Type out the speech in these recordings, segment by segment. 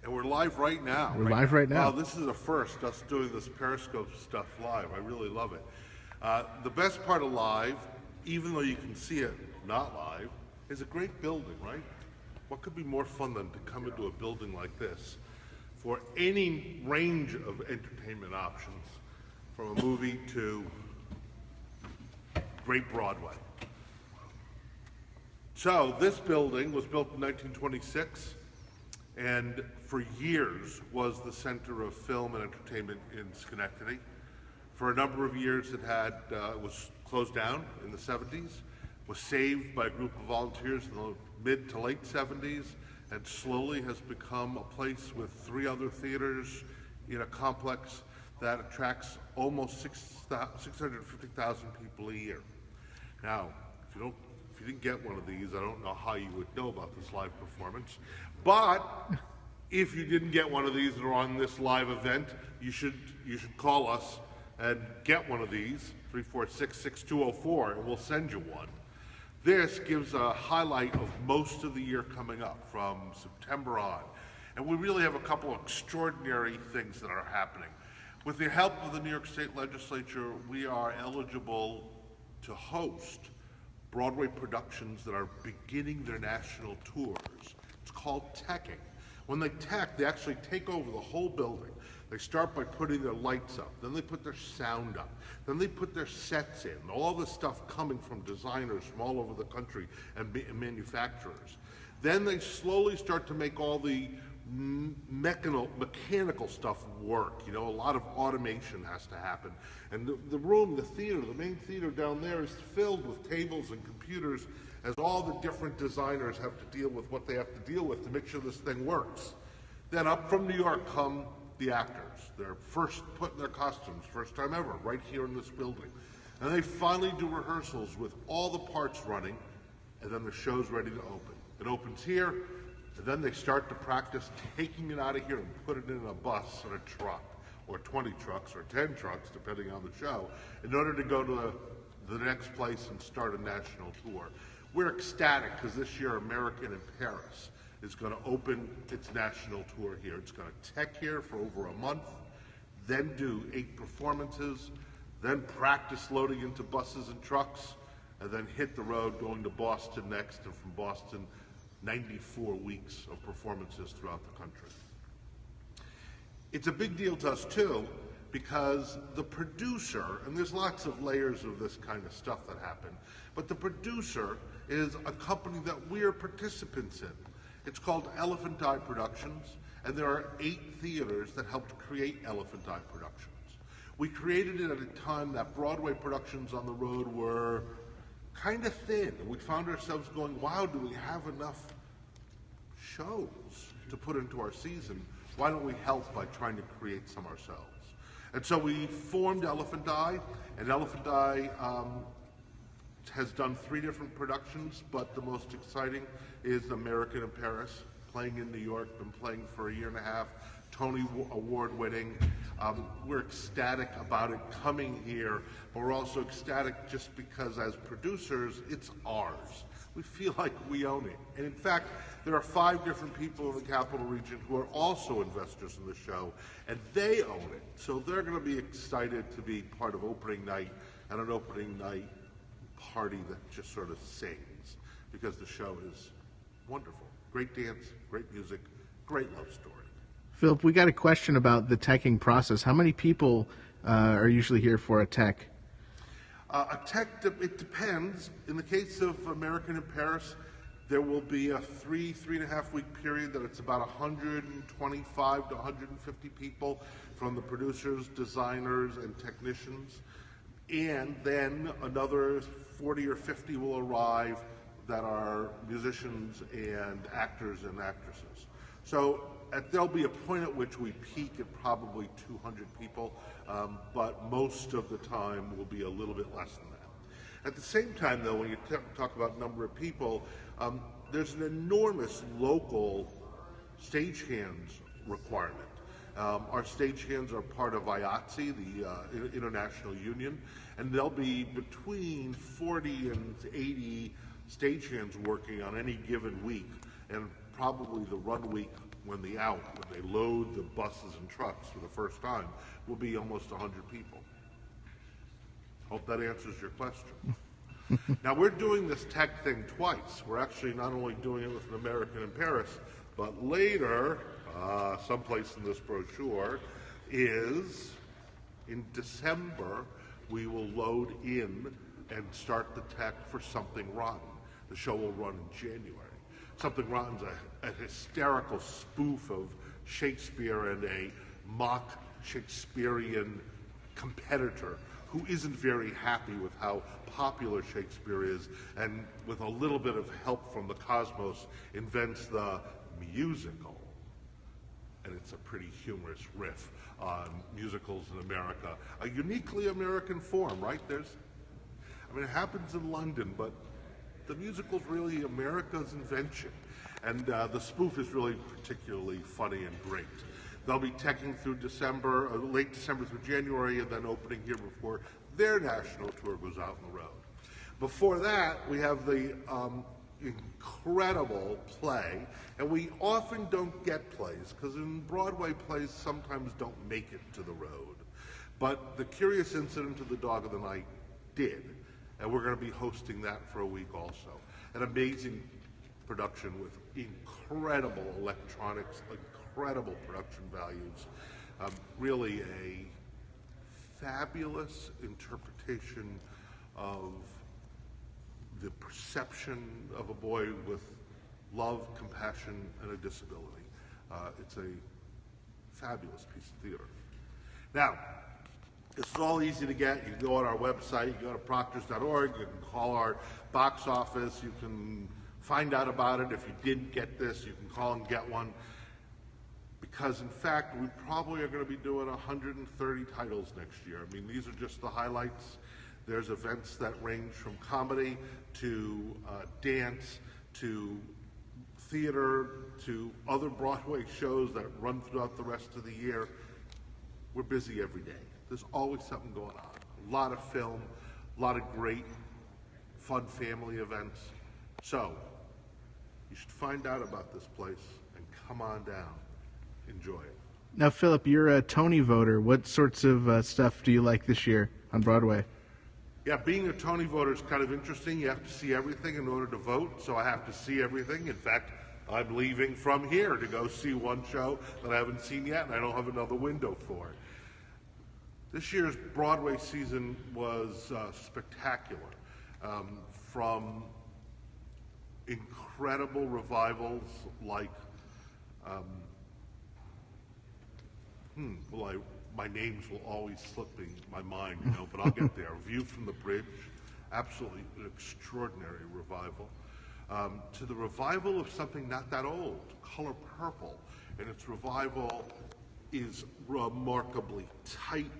And we're live right now. We're live right now. Wow, this is a first, us doing this periscope stuff live. I really love it. The best part of live, even though you can see it not live, is a great building, right? What could be more fun than to come into a building like this for any range of entertainment options, from a movie to great Broadway. So this building was built in 1926 and for years was the center of film and entertainment in Schenectady. For a number of years it was closed down in the 70s, was saved by a group of volunteers in the mid to late 70s, and slowly has become a place with 3 other theaters in a complex that attracts almost 650,000 people a year. Now, if you didn't get one of these, I don't know how you would know about this live performance. But if you didn't get one of these that are on this live event, you should call us and get one of these, 346-6204, and we'll send you one. This gives a highlight of most of the year coming up from September on. And we really have a couple of extraordinary things that are happening. With the help of the New York State Legislature, we are eligible to host Broadway productions that are beginning their national tours. It's called teching. When they tech, they actually take over the whole building. They start by putting their lights up, then they put their sound up, then they put their sets in, all the stuff coming from designers from all over the country and manufacturers. Then they slowly start to make all the mechanical stuff work. You know, a lot of automation has to happen. And the room, the theater, the main theater down there is filled with tables and computers as all the different designers have to deal with what they have to deal with to make sure this thing works. Then up from New York come the actors. They're first put in their costumes, first time ever, right here in this building. And they finally do rehearsals with all the parts running, and then the show's ready to open. It opens here, and then they start to practice taking it out of here and put it in a bus or a truck, or 20 trucks or 10 trucks, depending on the show, in order to go to the next place and start a national tour. We're ecstatic because this year American in Paris is going to open its national tour here. It's going to tech here for over a month, then do 8 performances, then practice loading into buses and trucks, and then hit the road going to Boston next, and from Boston 94 weeks of performances throughout the country. It's a big deal to us too, because the producer, and there's lots of layers of this kind of stuff that happen, but the producer is a company that we're participants in. It's called Elephant Eye Productions, and there are 8 theaters that helped create Elephant Eye Productions. We created it at a time that Broadway productions on the road were kind of thin, and we found ourselves going, wow, do we have enough shows to put into our season? Why don't we help by trying to create some ourselves? And so we formed Elephant Eye, and Elephant Eye has done 3 different productions, but the most exciting is American in Paris, playing in New York, been playing for a year and a half, Tony Award winning. We're ecstatic about it coming here, but we're also ecstatic just because as producers, it's ours. We feel like we own it. And in fact, there are 5 different people in the Capital Region who are also investors in the show, and they own it. So they're going to be excited to be part of opening night, and an opening night party that just sort of sings, because the show is wonderful. Great dance, great music, great love story. Philip, we got a question about the teching process. How many people are usually here for a tech? A tech, it depends. In the case of American in Paris, there will be a 3.5 week period that it's about 125 to 150 people from the producers, designers, and technicians. And then another 40 or 50 will arrive that are musicians and actors and actresses. So there'll be a point at which we peak at probably 200 people, but most of the time will be a little bit less than that. At the same time, though, when you talk about number of people, there's an enormous local stagehands requirement. Our stagehands are part of IATSE, the International Union, and there'll be between 40 and 80 stagehands working on any given week, and probably the run week when they load the buses and trucks for the first time, will be almost 100 people. Hope that answers your question. Now, we're doing this tech thing twice. We're actually not only doing it with an American in Paris, but later, someplace in this brochure, is in December, we will load in and start the tech for Something Rotten. The show will run in January. Something Rotten's a hysterical spoof of Shakespeare and a mock Shakespearean competitor who isn't very happy with how popular Shakespeare is, and with a little bit of help from the cosmos, invents the musical. And it's a pretty humorous riff on musicals in America. A uniquely American form, right? It happens in London, but the musical's really America's invention. And the spoof is really particularly funny and great. They'll be teching through December, late December through January, and then opening here before their national tour goes out on the road. Before that, we have the incredible play, and we often don't get plays, because in Broadway, plays sometimes don't make it to the road. But The Curious Incident of the Dog of the Night did, and we're going to be hosting that for a week also. An amazing production with incredible electronics, incredible production values, really a fabulous interpretation of the perception of a boy with love, compassion, and a disability. It's a fabulous piece of theater. Now, this is all easy to get. You can go on our website, you can go to proctors.org, you can call our box office, you can find out about it. If you didn't get this, you can call and get one. Because in fact, we probably are going to be doing 130 titles next year. These are just the highlights. There's events that range from comedy to dance to theater to other Broadway shows that run throughout the rest of the year. We're busy every day. There's always something going on. A lot of film, a lot of great, fun family events. So, you should find out about this place and come on down. Enjoy it. Now, Philip, you're a Tony voter. What sorts of stuff do you like this year on Broadway? Yeah, being a Tony voter is kind of interesting. You have to see everything in order to vote, so I have to see everything. In fact, I'm leaving from here to go see one show that I haven't seen yet, and I don't have another window for it. This year's Broadway season was spectacular. From incredible revivals like my names will always slip my mind, but I'll get there. View from the Bridge, absolutely an extraordinary revival. To the revival of something not that old, Color Purple, and its revival is remarkably tight,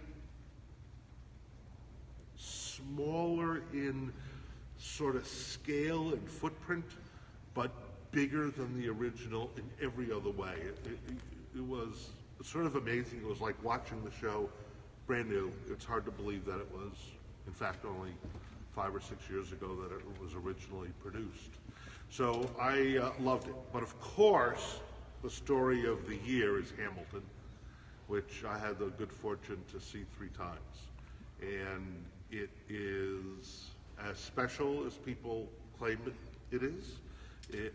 smaller in sort of scale and footprint, but bigger than the original in every other way. It was sort of amazing. It was like watching the show brand new. It's hard to believe that it was, in fact, only 5 or 6 years ago that it was originally produced. So I loved it. But of course, the story of the year is Hamilton, which I had the good fortune to see 3 times. And it is as special as people claim it is. It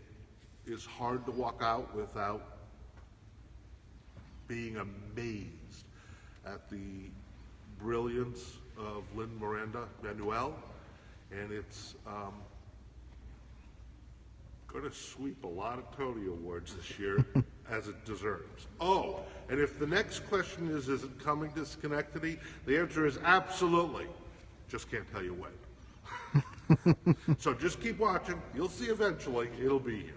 is hard to walk out without being amazed at the brilliance of Lin-Manuel, and it's going to sweep a lot of Tony Awards this year, as it deserves. Oh, and if the next question is it coming to Schenectady? The answer is absolutely. Just can't tell you when. So just keep watching. You'll see eventually. It'll be here.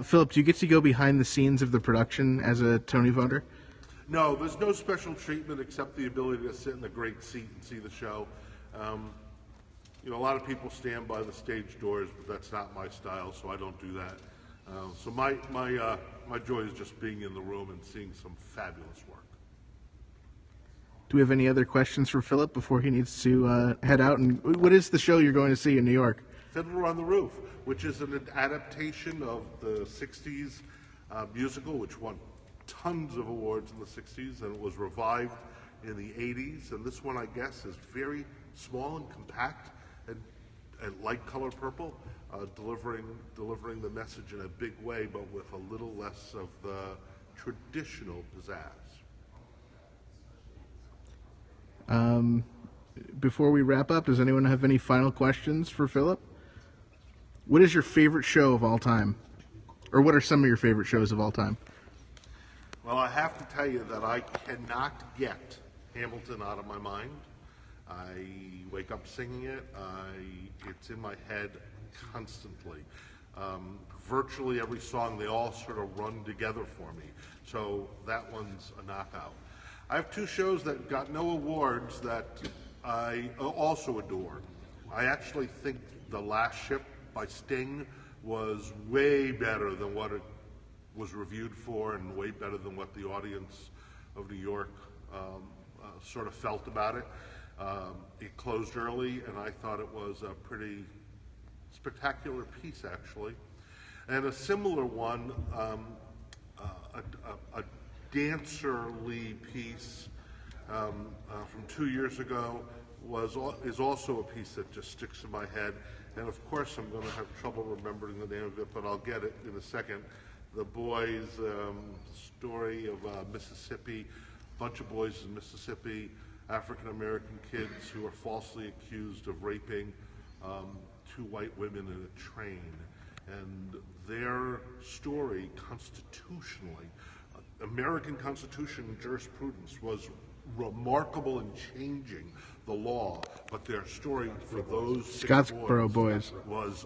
Philip, do you get to go behind the scenes of the production as a Tony voter? No, there's no special treatment except the ability to sit in a great seat and see the show. A lot of people stand by the stage doors, but that's not my style, so I don't do that. So my joy is just being in the room and seeing some fabulous work. Do we have any other questions for Philip before he needs to head out? And what is the show you're going to see in New York? Fiddler on the Roof, which is an adaptation of the 60s musical, which won tons of awards in the 60s and was revived in the 80s. And this one, I guess, is very small and compact and light color purple, delivering the message in a big way, but with a little less of the traditional pizzazz. Before we wrap up, does anyone have any final questions for Philip? What is your favorite show of all time? Or what are some of your favorite shows of all time? Well, I have to tell you that I cannot get Hamilton out of my mind. I wake up singing it. It's in my head constantly. Virtually every song, they all sort of run together for me. So that one's a knockout. I have two shows that got no awards that I also adore. I actually think The Last Ship by Sting was way better than what it was reviewed for, and way better than what the audience of New York sort of felt about it. It closed early, and I thought it was a pretty spectacular piece, actually. And a similar one, a dancerly piece from 2 years ago is also a piece that just sticks in my head. And of course, I'm going to have trouble remembering the name of it, but I'll get it in a second. The boys' story of Mississippi, a bunch of boys in Mississippi, African-American kids who are falsely accused of raping two white women in a train. And their story constitutionally, American Constitution jurisprudence was remarkable in changing the law, but their story for those Scottsboro boys was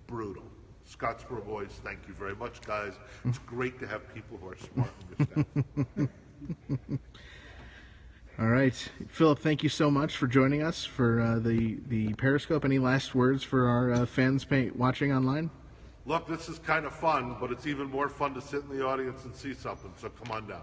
brutal. Scottsboro boys, thank you very much, guys. It's great to have people who are smart in this town. All right, Philip, thank you so much for joining us for the Periscope. Any last words for our fans watching online? Look, this is kind of fun, but it's even more fun to sit in the audience and see something, so come on down.